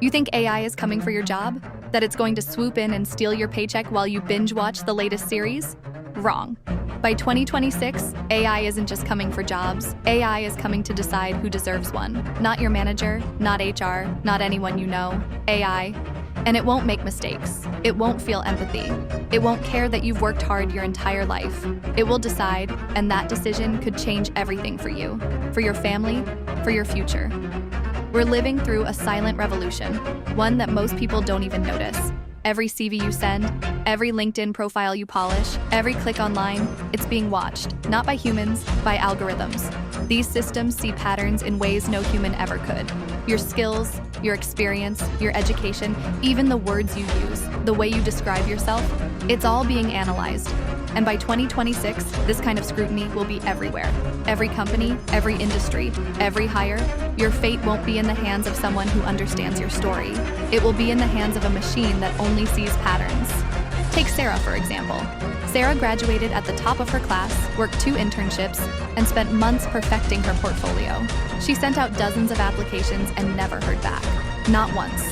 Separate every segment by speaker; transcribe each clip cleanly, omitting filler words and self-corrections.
Speaker 1: You think AI is coming for your job? That it's going to swoop in and steal your paycheck while you binge watch the latest series? Wrong. By 2026, AI isn't just coming for jobs. AI is coming to decide who deserves one. Not your manager, not HR, not anyone you know. AI. And it won't make mistakes. It won't feel empathy. It won't care that you've worked hard your entire life. It will decide, and that decision could change everything for you, for your family, for your future. We're living through a silent revolution, one that most people don't even notice. Every CV you send, every LinkedIn profile you polish, every click online, it's being watched, not by humans, by algorithms. These systems see patterns in ways no human ever could. Your skills, your experience, your education, even the words you use, the way you describe yourself, it's all being analyzed. And by 2026, this kind of scrutiny will be everywhere. Every company, every industry, every hire, your fate won't be in the hands of someone who understands your story. It will be in the hands of a machine that only sees patterns. Take Sarah, for example. Sarah graduated at the top of her class, worked 2 internships, and spent months perfecting her portfolio. She sent out dozens of applications and never heard back. Not once.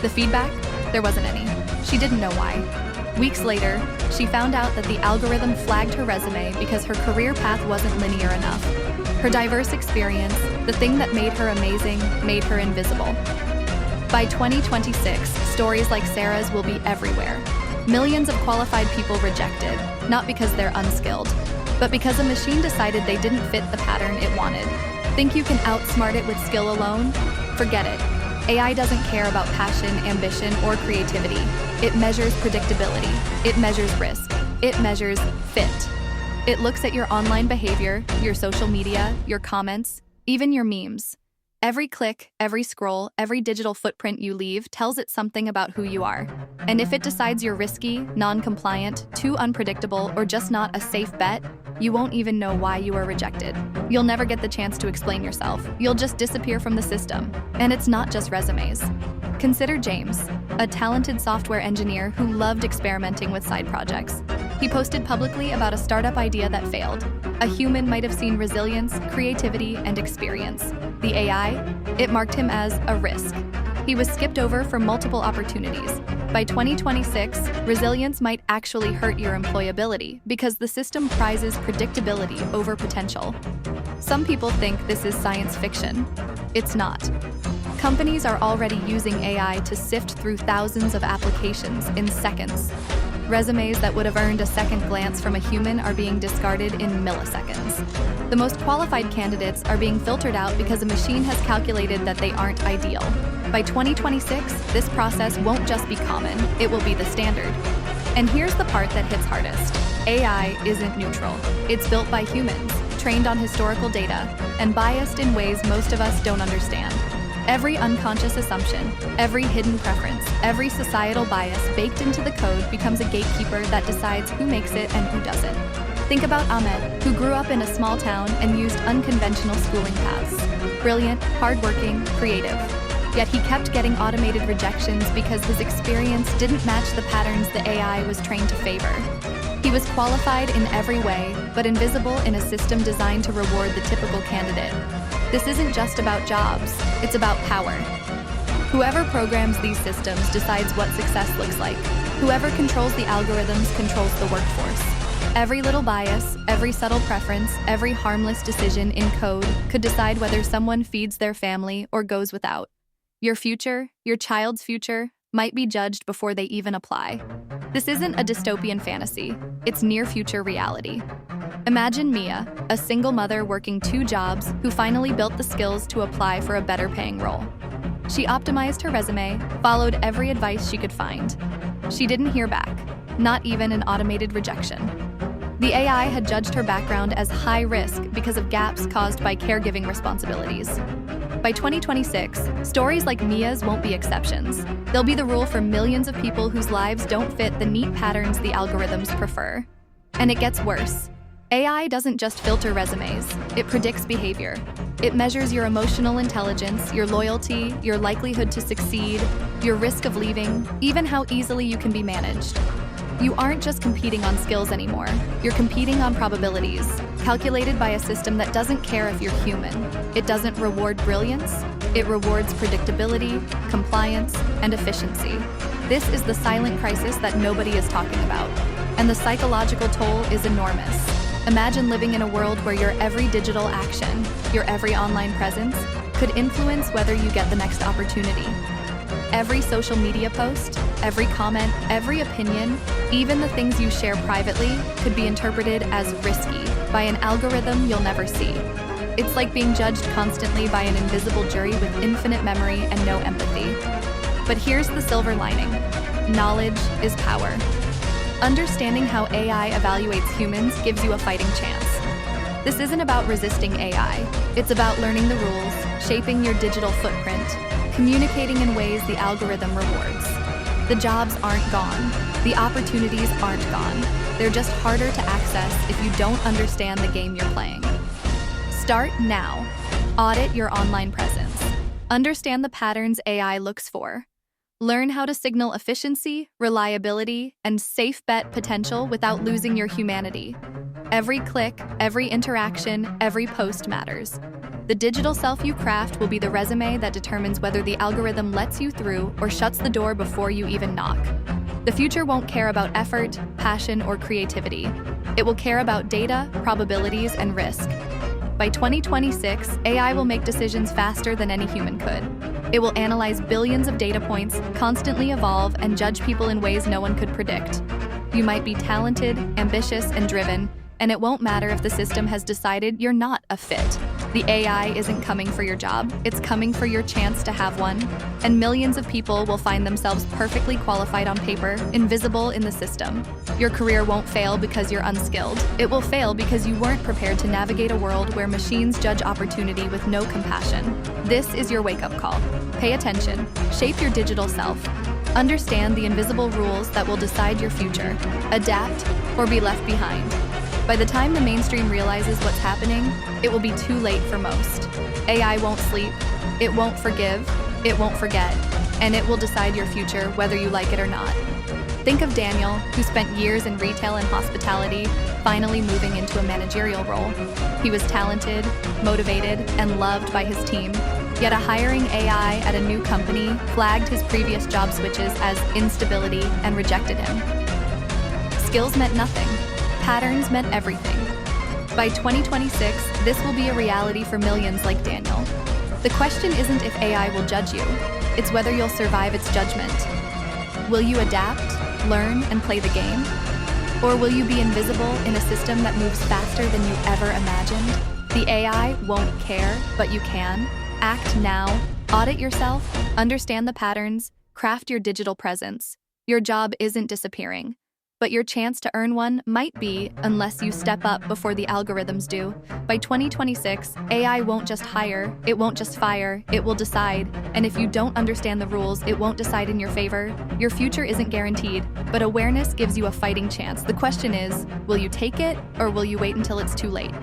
Speaker 1: The feedback? There wasn't any. She didn't know why. Weeks later, she found out that the algorithm flagged her resume because her career path wasn't linear enough. Her diverse experience, the thing that made her amazing, made her invisible. By 2026, stories like Sarah's will be everywhere. Millions of qualified people rejected, not because they're unskilled, but because a machine decided they didn't fit the pattern it wanted. Think you can outsmart it with skill alone? Forget it. AI doesn't care about passion, ambition, or creativity. It measures predictability. It measures risk. It measures fit. It looks at your online behavior, your social media, your comments, even your memes. Every click, every scroll, every digital footprint you leave tells it something about who you are. And if it decides you're risky, non-compliant, too unpredictable, or just not a safe bet, you won't even know why you were rejected. You'll never get the chance to explain yourself. You'll just disappear from the system. And it's not just resumes. Consider James, a talented software engineer who loved experimenting with side projects. He posted publicly about a startup idea that failed. A human might have seen resilience, creativity, and experience. The AI, it marked him as a risk. He was skipped over for multiple opportunities. By 2026, resilience might actually hurt your employability because the system prizes predictability over potential. Some people think this is science fiction. It's not. Companies are already using AI to sift through thousands of applications in seconds. Resumes that would have earned a second glance from a human are being discarded in milliseconds. The most qualified candidates are being filtered out because a machine has calculated that they aren't ideal. By 2026, this process won't just be common, it will be the standard. And here's the part that hits hardest. AI isn't neutral. It's built by humans, trained on historical data, and biased in ways most of us don't understand. Every unconscious assumption, every hidden preference, every societal bias baked into the code becomes a gatekeeper that decides who makes it and who doesn't. Think about Ahmed, who grew up in a small town and used unconventional schooling paths. Brilliant, hardworking, creative. Yet he kept getting automated rejections because his experience didn't match the patterns the AI was trained to favor. He was qualified in every way, but invisible in a system designed to reward the typical candidate. This isn't just about jobs, it's about power. Whoever programs these systems decides what success looks like. Whoever controls the algorithms controls the workforce. Every little bias, every subtle preference, every harmless decision in code could decide whether someone feeds their family or goes without. Your future, your child's future, might be judged before they even apply. This isn't a dystopian fantasy, it's near-future reality. Imagine Mia, a single mother working 2 jobs who finally built the skills to apply for a better-paying role. She optimized her resume, followed every advice she could find. She didn't hear back, not even an automated rejection. The AI had judged her background as high risk because of gaps caused by caregiving responsibilities. By 2026, stories like Mia's won't be exceptions. They'll be the rule for millions of people whose lives don't fit the neat patterns the algorithms prefer. And it gets worse. AI doesn't just filter resumes, it predicts behavior. It measures your emotional intelligence, your loyalty, your likelihood to succeed, your risk of leaving, even how easily you can be managed. You aren't just competing on skills anymore, you're competing on probabilities, calculated by a system that doesn't care if you're human. It doesn't reward brilliance, It rewards predictability, compliance, and efficiency. This is the silent crisis that nobody is talking about. And the psychological toll is enormous. Imagine living in a world where your every digital action, your every online presence, could influence whether you get the next opportunity. Every social media post, every comment, every opinion, even the things you share privately, could be interpreted as risky by an algorithm you'll never see. It's like being judged constantly by an invisible jury with infinite memory and no empathy. But here's the silver lining. Knowledge is power. Understanding how AI evaluates humans gives you a fighting chance. This isn't about resisting AI. It's about learning the rules, shaping your digital footprint, communicating in ways the algorithm rewards. The jobs aren't gone. The opportunities aren't gone. They're just harder to access if you don't understand the game you're playing. Start now. Audit your online presence. Understand the patterns AI looks for. Learn how to signal efficiency, reliability, and safe bet potential without losing your humanity. Every click, every interaction, every post matters. The digital self you craft will be the resume that determines whether the algorithm lets you through or shuts the door before you even knock. The future won't care about effort, passion, or creativity. It will care about data, probabilities, and risk. By 2026, AI will make decisions faster than any human could. It will analyze billions of data points, constantly evolve, and judge people in ways no one could predict. You might be talented, ambitious, and driven, and it won't matter if the system has decided you're not a fit. The AI isn't coming for your job, it's coming for your chance to have one. And millions of people will find themselves perfectly qualified on paper, invisible in the system. Your career won't fail because you're unskilled. It will fail because you weren't prepared to navigate a world where machines judge opportunity with no compassion. This is your wake-up call. Pay attention. Shape your digital self. Understand the invisible rules that will decide your future. Adapt or be left behind. By the time the mainstream realizes what's happening, it will be too late for most. AI won't sleep, it won't forgive, it won't forget, and it will decide your future whether you like it or not. Think of Daniel, who spent years in retail and hospitality, finally moving into a managerial role. He was talented, motivated, and loved by his team, yet a hiring AI at a new company flagged his previous job switches as instability and rejected him. Skills meant nothing. Patterns meant everything. By 2026, this will be a reality for millions like Daniel. The question isn't if AI will judge you, it's whether you'll survive its judgment. Will you adapt, learn, and play the game? Or will you be invisible in a system that moves faster than you ever imagined? The AI won't care, but you can. Act now, audit yourself, understand the patterns, craft your digital presence. Your job isn't disappearing. But your chance to earn one might be, unless you step up before the algorithms do. By 2026, AI won't just hire, it won't just fire, it will decide. And if you don't understand the rules, it won't decide in your favor. Your future isn't guaranteed, but awareness gives you a fighting chance. The question is, will you take it, or will you wait until it's too late?